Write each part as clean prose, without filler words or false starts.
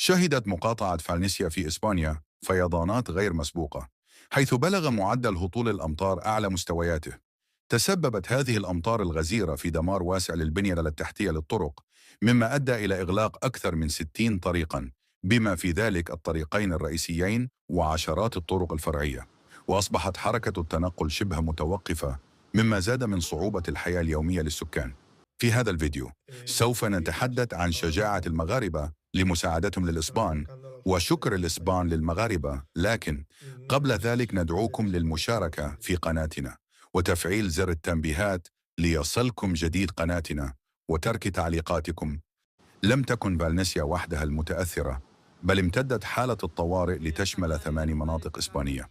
شهدت مقاطعة فالنسيا في إسبانيا فيضانات غير مسبوقة، حيث بلغ معدل هطول الأمطار أعلى مستوياته. تسببت هذه الأمطار الغزيرة في دمار واسع للبنية التحتية للطرق، مما أدى إلى إغلاق أكثر من 60 طريقاً، بما في ذلك الطريقين الرئيسيين وعشرات الطرق الفرعية، وأصبحت حركة التنقل شبه متوقفة، مما زاد من صعوبة الحياة اليومية للسكان. في هذا الفيديو سوف نتحدث عن شجاعة المغاربة لمساعدتهم للإسبان وشكر الإسبان للمغاربة، لكن قبل ذلك ندعوكم للمشاركة في قناتنا وتفعيل زر التنبيهات ليصلكم جديد قناتنا وترك تعليقاتكم. لم تكن فالنسيا وحدها المتأثرة، بل امتدت حالة الطوارئ لتشمل 8 مناطق إسبانية،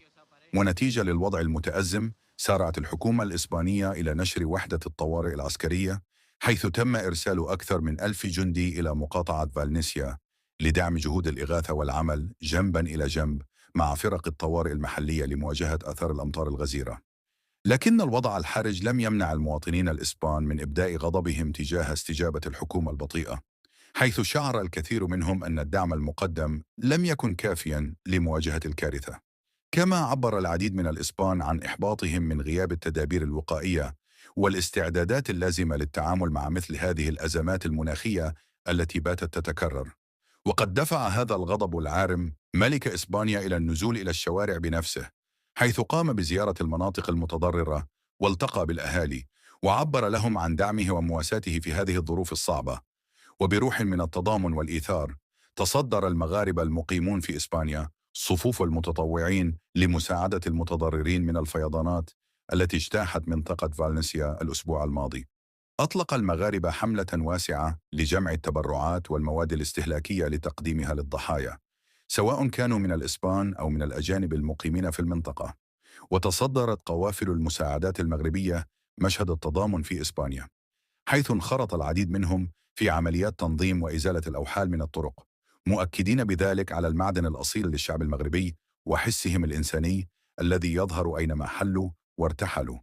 ونتيجة للوضع المتأزم سارعت الحكومة الإسبانية إلى نشر وحدة الطوارئ العسكرية، حيث تم إرسال أكثر من 1000 جندي إلى مقاطعة فالنسيا لدعم جهود الإغاثة والعمل جنباً إلى جنب مع فرق الطوارئ المحلية لمواجهة آثار الأمطار الغزيرة. لكن الوضع الحرج لم يمنع المواطنين الإسبان من إبداء غضبهم تجاه استجابة الحكومة البطيئة، حيث شعر الكثير منهم أن الدعم المقدم لم يكن كافياً لمواجهة الكارثة. كما عبر العديد من الإسبان عن إحباطهم من غياب التدابير الوقائية والاستعدادات اللازمة للتعامل مع مثل هذه الأزمات المناخية التي باتت تتكرر. وقد دفع هذا الغضب العارم ملك إسبانيا إلى النزول إلى الشوارع بنفسه، حيث قام بزيارة المناطق المتضررة والتقى بالأهالي وعبر لهم عن دعمه ومواساته في هذه الظروف الصعبة. وبروح من التضامن والإيثار تصدر المغاربة المقيمون في إسبانيا صفوف المتطوعين لمساعدة المتضررين من الفيضانات التي اجتاحت منطقة فالنسيا الأسبوع الماضي. أطلق المغاربة حملة واسعة لجمع التبرعات والمواد الاستهلاكية لتقديمها للضحايا، سواء كانوا من الإسبان أو من الأجانب المقيمين في المنطقة. وتصدرت قوافل المساعدات المغربية مشهد التضامن في إسبانيا، حيث انخرط العديد منهم في عمليات تنظيم وإزالة الأوحال من الطرق، مؤكدين بذلك على المعدن الأصيل للشعب المغربي وحسهم الإنساني الذي يظهر أينما حلوا وارتحلوا.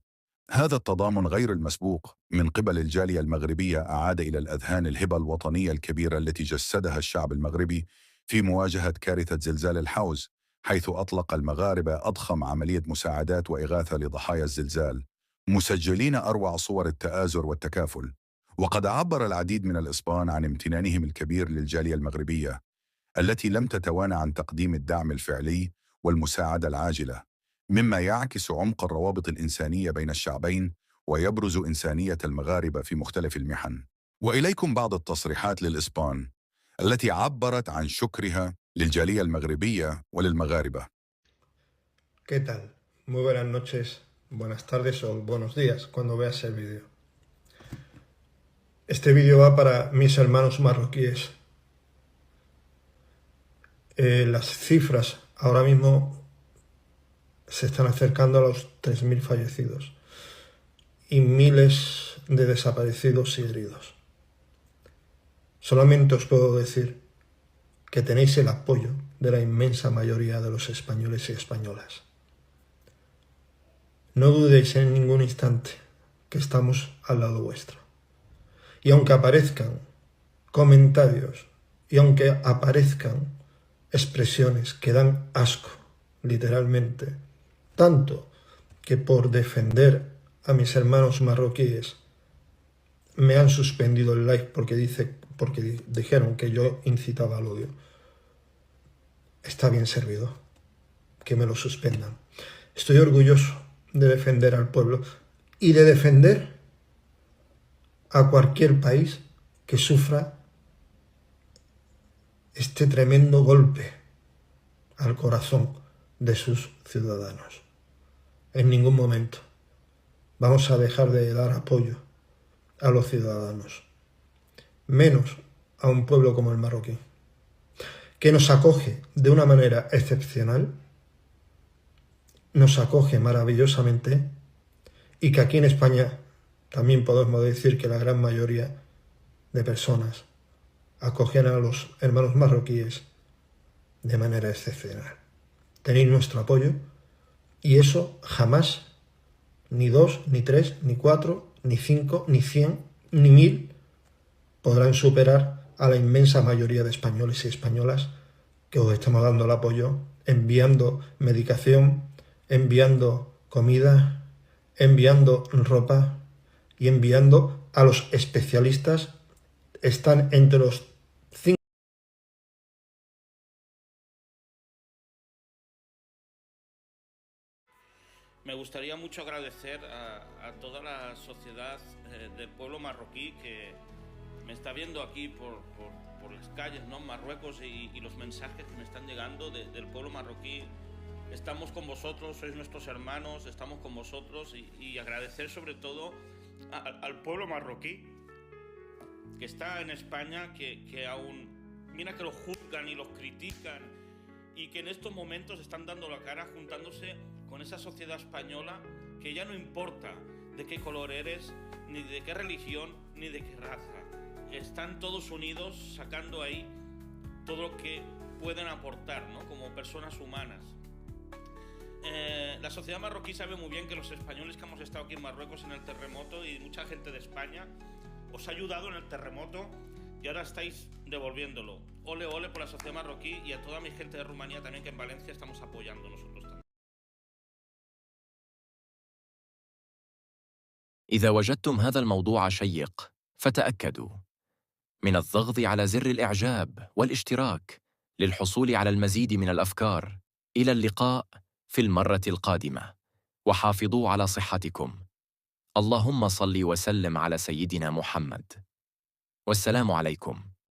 هذا التضامن غير المسبوق من قبل الجالية المغربية أعاد إلى الأذهان الهبة الوطنية الكبيرة التي جسدها الشعب المغربي في مواجهة كارثة زلزال الحوز، حيث أطلق المغاربة أضخم عملية مساعدات وإغاثة لضحايا الزلزال، مسجلين أروع صور التآزر والتكافل. وقد عبر العديد من الإسبان عن امتنانهم الكبير للجالية المغربية التي لم تتوانى عن تقديم الدعم الفعلي والمساعدة العاجلة، مما يعكس عمق الروابط الإنسانية بين الشعبين ويبرز إنسانية المغاربة في مختلف المحن. وإليكم بعض التصريحات للإسبان التي عبرت عن شكرها للجالية المغربية وللمغاربة. ¿Qué tal? Muy buenas noches, buenas tardes o buenos días cuando veas el vídeo. Este vídeo va para mis hermanos marroquíes. Las cifras ahora mismo se están acercando a los 3000 fallecidos y miles de desaparecidos y heridos. Solamente os puedo decir que tenéis el apoyo de la inmensa mayoría de los españoles y españolas. No dudéis en ningún instante que estamos al lado vuestro. Y aunque aparezcan comentarios y aunque aparezcan expresiones que dan asco, literalmente, tanto que por defender a mis hermanos marroquíes me han suspendido el live porque dijeron que yo incitaba al odio. Está bien servido que me lo suspendan. Estoy orgulloso de defender al pueblo y de defender a cualquier país que sufra este tremendo golpe al corazón de sus ciudadanos. En ningún momento vamos a dejar de dar apoyo a los ciudadanos, menos a un pueblo como el marroquí, que nos acoge de una manera excepcional, nos acoge maravillosamente, y que aquí en España también podemos decir que la gran mayoría de personas acogen a los hermanos marroquíes de manera excepcional. Tenéis nuestro apoyo y eso jamás, ni 2, ni 3, ni 4, ni 5, ni 100, ni 1000 podrán superar a la inmensa mayoría de españoles y españolas que os estamos dando el apoyo, enviando medicación, enviando comida, enviando ropa y enviando a los especialistas. Están entre los 5. Me gustaría mucho agradecer a toda la sociedad del pueblo marroquí que me está viendo aquí por las calles, ¿no? Marruecos y los mensajes que me están llegando del pueblo marroquí. Estamos con vosotros, sois nuestros hermanos, estamos con vosotros y agradecer sobre todo al pueblo marroquí que está en España, que aún, mira que los juzgan y los critican y que en estos momentos están dando la cara juntándose con esa sociedad española que ya no importa de qué color eres, ni de qué religión, ni de qué raza. Están todos unidos sacando ahí todo lo que pueden aportar, ¿no? Como personas humanas. La sociedad marroquí sabe muy bien que los españoles que hemos estado aquí en Marruecos en el terremoto y mucha gente de España os ha ayudado en el terremoto y ahora estáis devolviéndolo. Ole, ole por la sociedad marroquí y a toda mi gente de Rumanía también, que en Valencia estamos apoyando nosotros también. إذا وجدتم هذا الموضوع شيق فتأكدوا من الضغط على زر الإعجاب والاشتراك للحصول على المزيد من الأفكار. إلى اللقاء في المرة القادمة، وحافظوا على صحتكم. اللهم صل وسلم على سيدنا محمد، والسلام عليكم.